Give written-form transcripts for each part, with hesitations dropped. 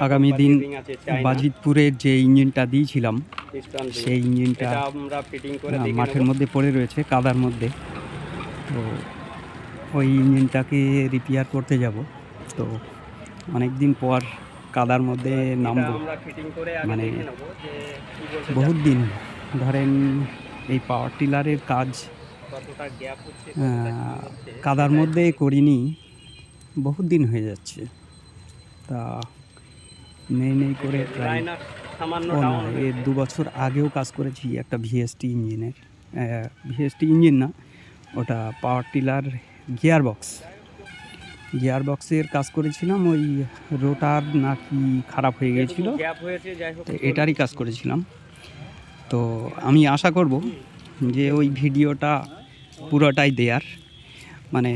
আগামী দিন বাজিতপুরের যে ইঞ্জিনটা দিয়েছিলাম সেই ইঞ্জিনটা মাঠের মধ্যে পড়ে রয়েছে কাদার মধ্যে। তো ওই ইঞ্জিনটাকে রিপেয়ার করতে যাব। তো অনেক দিন পর কাদার মধ্যে নামবো, মানে বহুত দিন ধরেন এই পাওয়ার টিলারের কাজ কাদার মধ্যে করিনি, বহুত দিন হয়ে যাচ্ছে। তা নেই করে প্রায় এর 2 বছর আগেও কাজ করেছি একটা ভিএসটি ইঞ্জিনের, ভিএসটি ইঞ্জিন না, ওটা পাওয়ার টিলার গিয়ার বক্সের কাজ করেছিলাম। ওই রোটার নাকি খারাপ হয়ে গিয়েছিল, তো এটারই কাজ করেছিলাম। তো আমি আশা করব যে ওই ভিডিওটা পুরোটাই দেয়ার, মানে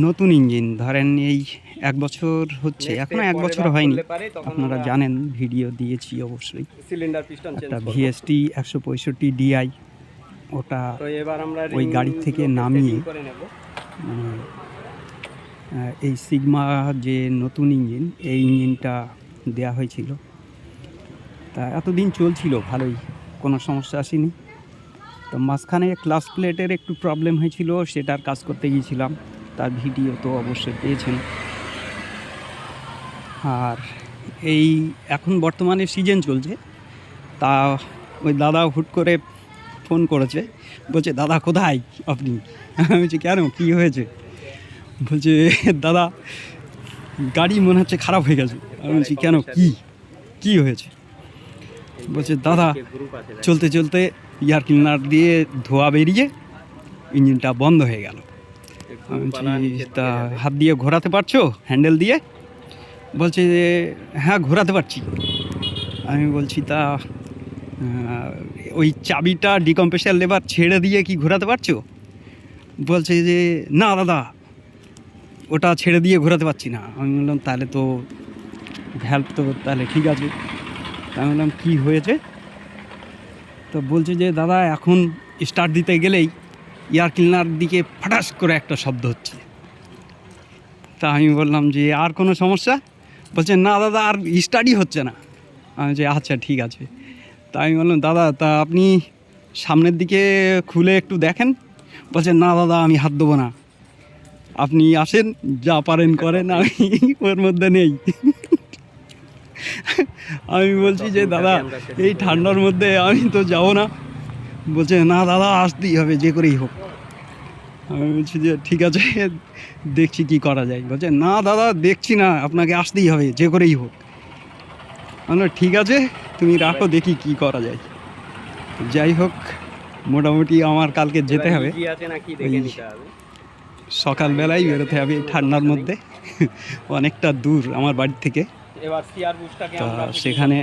নতুন ইঞ্জিন ধরেন এই 1 বছর হচ্ছে, এখনো 1 বছর হয়নি, আপনারা জানেন ভিডিও দিয়েছি অবশ্যই। একটা ভিএসটি 165 ডিআই, ওটা ওই গাড়ি থেকে নামিয়ে এই সিগমা যে নতুন ইঞ্জিন, এই ইঞ্জিনটা দেয়া হয়েছিল। তা এতদিন চলছিল ভালোই, কোনো সমস্যা আসেনি। তো মাঝখানে ক্লাচ প্লেটের একটু প্রবলেম হয়েছিল, সেটার কাজ করতে গিয়েছিলাম, তার ভিডিও তো অবশ্যই পেয়েছেন। আর এই এখন বর্তমানে সিজন চলছে, তা ওই দাদা হুট করে ফোন করেছে, বলছে দাদা কোথায় আপনি? আমি বলছি কেন, কী হয়েছে? বলছে দাদা গাড়ি মনে হচ্ছে খারাপ হয়ে গেছে। আমি বলছি কেন, কি হয়েছে? বলছে দাদা চলতে চলতে এয়ার ক্লিনার দিয়ে ধোয়া বেরিয়ে ইঞ্জিনটা বন্ধ হয়ে গেল। আমি বলছি তা হাত দিয়ে ঘোরাতে পারছো হ্যান্ডেল দিয়ে? বলছে হ্যাঁ ঘোরাতে পারছি। আমি বলছি তা ওই চাবিটা ডিকম্প্রেসার লেবার ছেড়ে দিয়ে কি ঘোরাতে পারছো? বলছে যে না দাদা ওটা ছেড়ে দিয়ে ঘোরাতে পারছি না। আমি বললাম তাহলে তো ভ্যালভ তো তাহলে ঠিক আছে। আমি বললাম কী হয়েছে? তো বলছে যে দাদা এখন স্টার্ট দিতে গেলেই এয়ার ক্লিনার দিকে ফাটাস করে একটা শব্দ হচ্ছে। তা আমি বললাম যে আর কোনো সমস্যা? বলছে না দাদা আর স্টার্টই হচ্ছে না। আমি বলছি আচ্ছা ঠিক আছে। তা আমি বললাম দাদা তা আপনি সামনের দিকে খুলে একটু দেখেন। বলছে না দাদা আমি হাত দেবো না, আপনি আসেন যা পারেন করেন, আমি ওর মধ্যে নেই। আমি বলছি যে দাদা এই ঠান্ডার মধ্যে আমি তো যাবো না। বলছে না দাদা আসতেই হবে যে করেই হোক। আমি বলছি যে ঠিক আছে দেখছি কি করা যায়। বলছে না দাদা দেখছি না, আপনাকে আসতেই হবে যে করেই হোক। আমরা ঠিক আছে তুমি রাখো, দেখি কি করা যায়। যাই হোক মোটামুটি আমার কালকে যেতে হবে, সকালবেলায় বেরোতে হবে ঠান্ডার মধ্যে, অনেকটা দূর আমার বাড়ি থেকে। তা সেখানে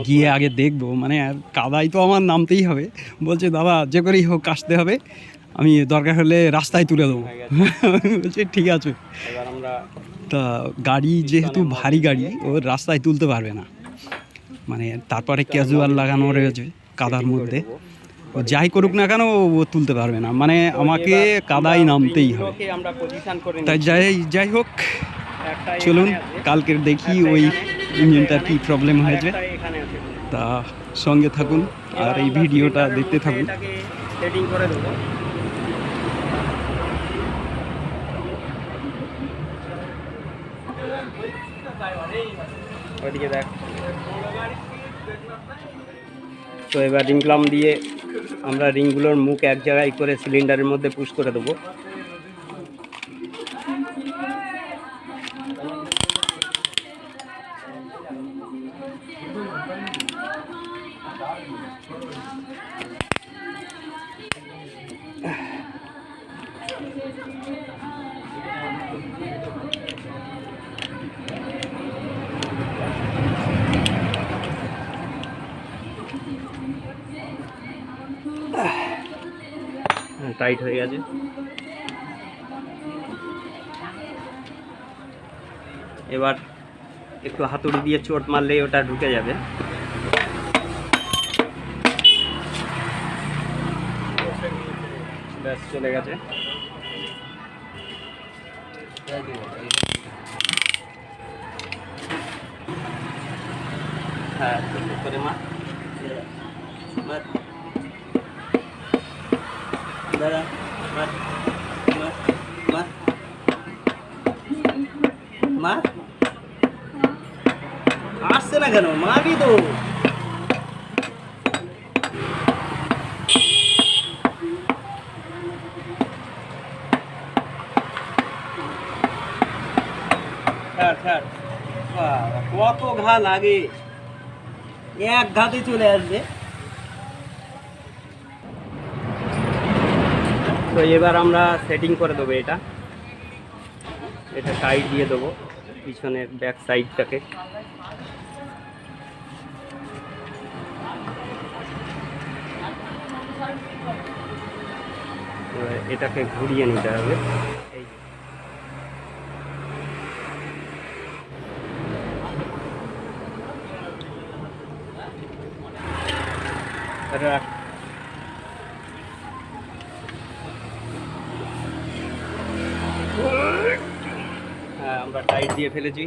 গিয়ে আগে দেখবো, মানে আর কাদাই তো আমার নামতেই হবে। বলছে দাদা যে করেই হোক আসতে হবে, আমি দরকার হলে রাস্তায় তুলে দেবো। বলছে ঠিক আছে। তা গাড়ি যেহেতু ভারী গাড়ি, ও রাস্তায় তুলতে পারবে না, মানে তারপরে ক্যাজুয়াল লাগানো রয়েছে কাদার মধ্যে, ও যাই করুক না কেন ও তুলতে পারবে না, মানে আমাকে কাদায় নামতেই হবে। তাই যাই হোক চলুন কালকের দেখি ওই ইঞ্জিনটার কী প্রবলেম হয়েছে। তা সঙ্গে থাকুন আর এই ভিডিওটা দেখতে থাকুন। ওইদিকে দেখ। তো এবার রিং ক্লাম দিয়ে আমরা রিংগুলোর মুখ এক জায়গায় করে সিলিন্ডারের মধ্যে পুশ করে দেবো। টাইট হয়ে গেছে। এবার একটু হাতুড়ি দিয়ে চোট মারলেই ওটা ঢুকে যাবে। ব্যাস চলে গেছে। হ্যাঁ করে মা দাদা মা মা আসছে না কেন মারবি তো কত ঘা লাগে এক ঘাতে চলে আসবে তো এবার আমরা সেটিং করে দেবো এটা সাইড দিয়ে দেবো পিছনের ব্যাক সাইডটাকে এটাকে ঘুরিয়ে নিতে হবে হ্যাঁ আমরা টাইট দিয়ে ফেলেছি